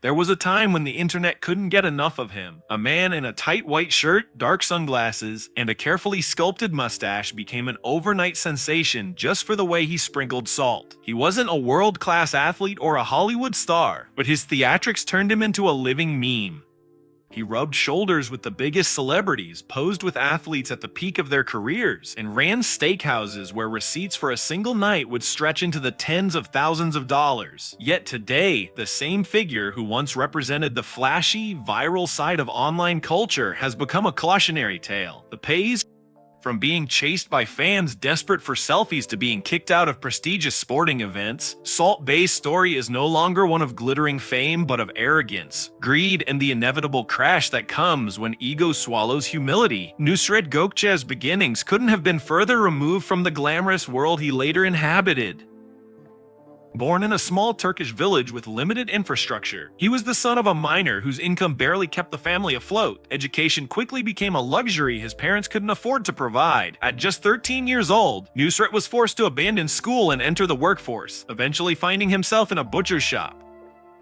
There was a time when the internet couldn't get enough of him. A man in a tight white shirt, dark sunglasses, and a carefully sculpted mustache became an overnight sensation just for the way he sprinkled salt. He wasn't a world-class athlete or a Hollywood star, but his theatrics turned him into a living meme. He rubbed shoulders with the biggest celebrities, posed with athletes at the peak of their careers, and ran steakhouses where receipts for a single night would stretch into the tens of thousands of dollars. Yet today, the same figure who once represented the flashy, viral side of online culture has become a cautionary tale. The pays from being chased by fans desperate for selfies to being kicked out of prestigious sporting events, Salt Bae's story is no longer one of glittering fame but of arrogance, greed, and the inevitable crash that comes when ego swallows humility. Nusret Gökçe's beginnings couldn't have been further removed from the glamorous world he later inhabited. Born in a small Turkish village with limited infrastructure, he was the son of a miner whose income barely kept the family afloat. Education quickly became a luxury his parents couldn't afford to provide. At just 13 years old, Nusret was forced to abandon school and enter the workforce, eventually finding himself in a butcher's shop.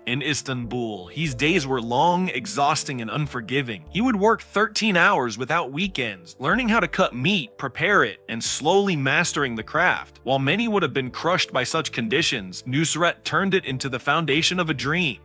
In Istanbul, his days were long, exhausting, and unforgiving. He would work 13 hours without weekends, learning how to cut meat, prepare it, and slowly mastering the craft. While many would have been crushed by such conditions, Nusret turned it into the foundation of a dream.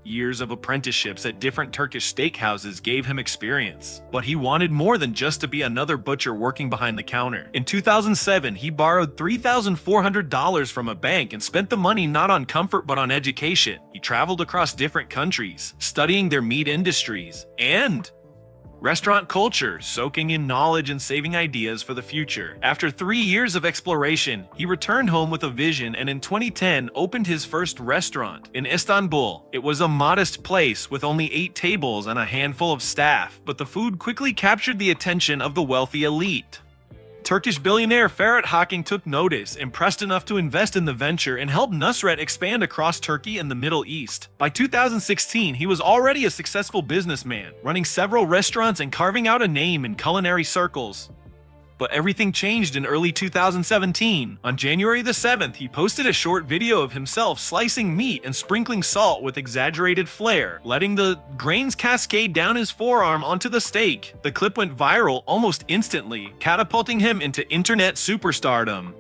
Years of apprenticeships at different Turkish steakhouses gave him experience, but he wanted more than just to be another butcher working behind the counter. In 2007, he borrowed $3,400 from a bank and spent the money not on comfort but on education. He traveled across different countries, studying their meat industries and restaurant culture, soaking in knowledge and saving ideas for the future. After 3 years of exploration, he returned home with a vision and in 2010 opened his first restaurant in Istanbul. It was a modest place with only 8 tables and a handful of staff, but the food quickly captured the attention of the wealthy elite. Turkish billionaire Ferhat Haking took notice, impressed enough to invest in the venture and help Nusret expand across Turkey and the Middle East. By 2016, he was already a successful businessman, running several restaurants and carving out a name in culinary circles. But everything changed in early 2017. On January the 7th, he posted a short video of himself slicing meat and sprinkling salt with exaggerated flair, letting the grains cascade down his forearm onto the steak. The clip went viral almost instantly, catapulting him into internet superstardom.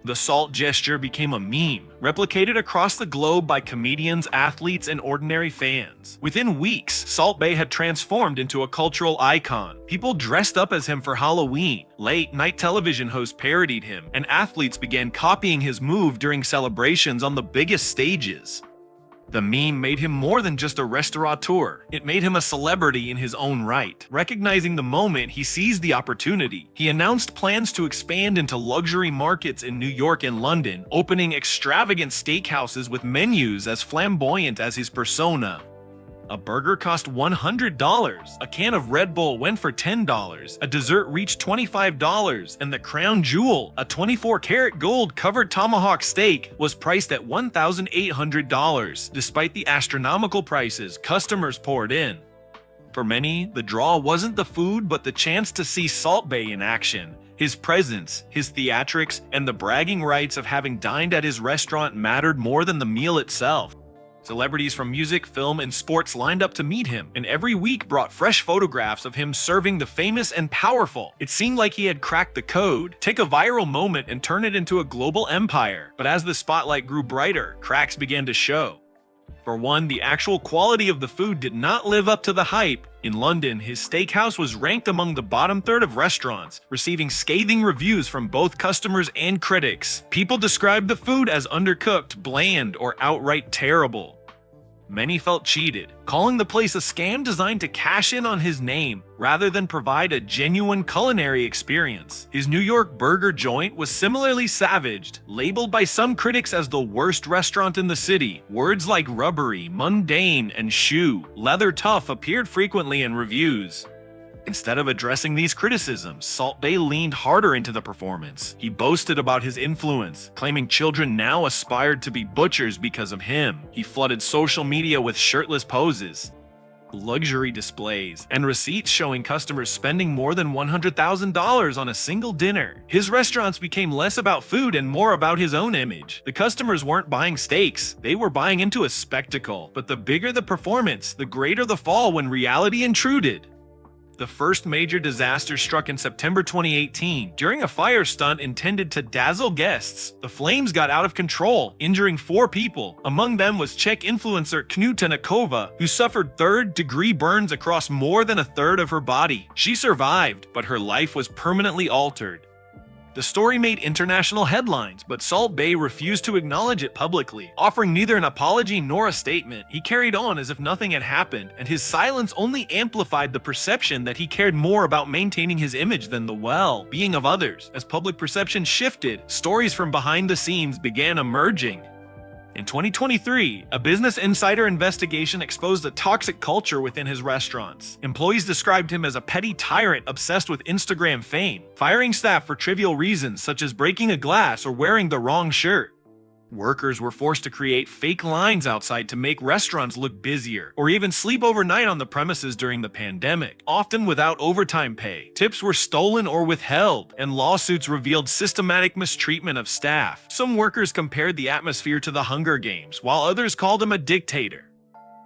The salt gesture became a meme, replicated across the globe by comedians, athletes, and ordinary fans. Within weeks, Salt Bae had transformed into a cultural icon. People dressed up as him for Halloween, late-night television hosts parodied him, and athletes began copying his move during celebrations on the biggest stages. The meme made him more than just a restaurateur. It made him a celebrity in his own right. Recognizing the moment, he seized the opportunity. He announced plans to expand into luxury markets in New York and London, opening extravagant steakhouses with menus as flamboyant as his persona. A burger cost $100, a can of Red Bull went for $10, a dessert reached $25, and the crown jewel, a 24-karat gold-covered tomahawk steak, was priced at $1,800. Despite the astronomical prices, customers poured in. For many, the draw wasn't the food but the chance to see Salt Bae in action. His presence, his theatrics, and the bragging rights of having dined at his restaurant mattered more than the meal itself. Celebrities from music, film, and sports lined up to meet him, and every week brought fresh photographs of him serving the famous and powerful. It seemed like he had cracked the code. Take a viral moment and turn it into a global empire. But as the spotlight grew brighter, cracks began to show. For one, the actual quality of the food did not live up to the hype. In London, his steakhouse was ranked among the bottom third of restaurants, receiving scathing reviews from both customers and critics. People described the food as undercooked, bland, or outright terrible. Many felt cheated, calling the place a scam designed to cash in on his name rather than provide a genuine culinary experience. His New York burger joint was similarly savaged, labeled by some critics as the worst restaurant in the city. Words like rubbery, mundane, and shoe leather tough appeared frequently in reviews. Instead of addressing these criticisms, Salt Bae leaned harder into the performance. He boasted about his influence, claiming children now aspired to be butchers because of him. He flooded social media with shirtless poses, luxury displays, and receipts showing customers spending more than $100,000 on a single dinner. His restaurants became less about food and more about his own image. The customers weren't buying steaks, they were buying into a spectacle. But the bigger the performance, the greater the fall when reality intruded. The first major disaster struck in September 2018 during a fire stunt intended to dazzle guests. The flames got out of control, injuring 4 people. Among them was Czech influencer Knutenakova, who suffered third-degree burns across more than a third of her body. She survived, but her life was permanently altered. The story made international headlines, but Salt Bae refused to acknowledge it publicly. Offering neither an apology nor a statement, he carried on as if nothing had happened, and his silence only amplified the perception that he cared more about maintaining his image than the well-being of others. As public perception shifted, stories from behind the scenes began emerging. In 2023, a Business Insider investigation exposed a toxic culture within his restaurants. Employees described him as a petty tyrant obsessed with Instagram fame, firing staff for trivial reasons such as breaking a glass or wearing the wrong shirt. Workers were forced to create fake lines outside to make restaurants look busier, or even sleep overnight on the premises during the pandemic, often without overtime pay. Tips were stolen or withheld, and lawsuits revealed systematic mistreatment of staff. Some workers compared the atmosphere to the Hunger Games, while others called him a dictator.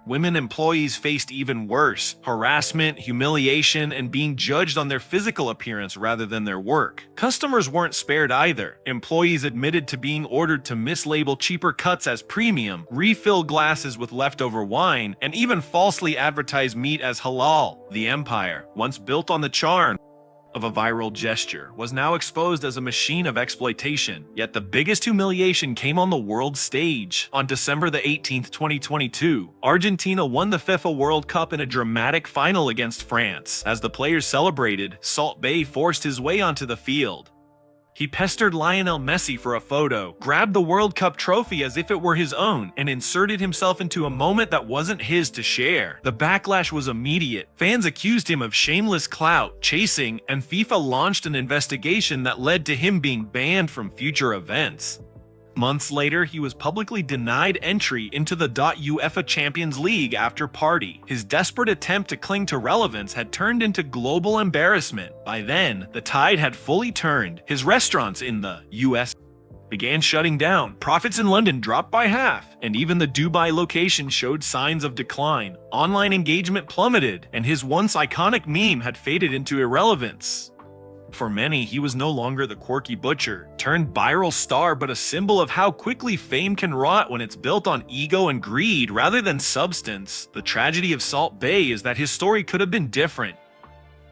Women employees faced even worse: harassment, humiliation, and being judged on their physical appearance rather than their work. Customers weren't spared either. Employees admitted to being ordered to mislabel cheaper cuts as premium, refill glasses with leftover wine, and even falsely advertise meat as halal. The empire, once built on the charm of a viral gesture, was now exposed as a machine of exploitation. Yet the biggest humiliation came on the world stage. On December the 18th, 2022, Argentina won the FIFA World Cup in a dramatic final against France. As the players celebrated, Salt Bae forced his way onto the field. He pestered Lionel Messi for a photo, grabbed the World Cup trophy as if it were his own, and inserted himself into a moment that wasn't his to share. The backlash was immediate. Fans accused him of shameless clout chasing, and FIFA launched an investigation that led to him being banned from future events. Months later, he was publicly denied entry into the UEFA Champions League after party. His desperate attempt to cling to relevance had turned into global embarrassment. By then, the tide had fully turned. His restaurants in the US began shutting down. Profits in London dropped by half, and even the Dubai location showed signs of decline. Online engagement plummeted, and his once iconic meme had faded into irrelevance. For many, he was no longer the quirky butcher, turned viral star, but a symbol of how quickly fame can rot when it's built on ego and greed rather than substance. The tragedy of Salt Bae is that his story could have been different.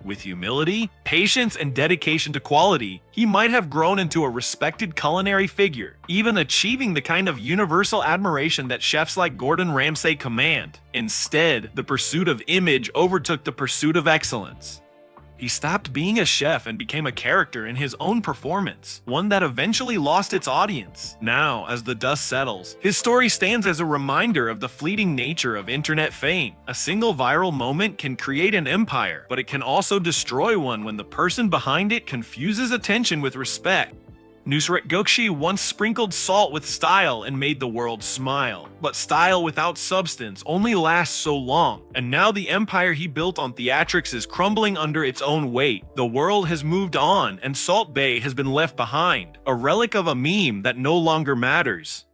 With humility, patience, and dedication to quality, he might have grown into a respected culinary figure, even achieving the kind of universal admiration that chefs like Gordon Ramsay command. Instead, the pursuit of image overtook the pursuit of excellence. He stopped being a chef and became a character in his own performance, one that eventually lost its audience. Now, as the dust settles, his story stands as a reminder of the fleeting nature of internet fame. A single viral moment can create an empire, but it can also destroy one when the person behind it confuses attention with respect. Nusret Gökçe once sprinkled salt with style and made the world smile. But style without substance only lasts so long, and now the empire he built on theatrics is crumbling under its own weight. The world has moved on, and Salt Bae has been left behind, a relic of a meme that no longer matters.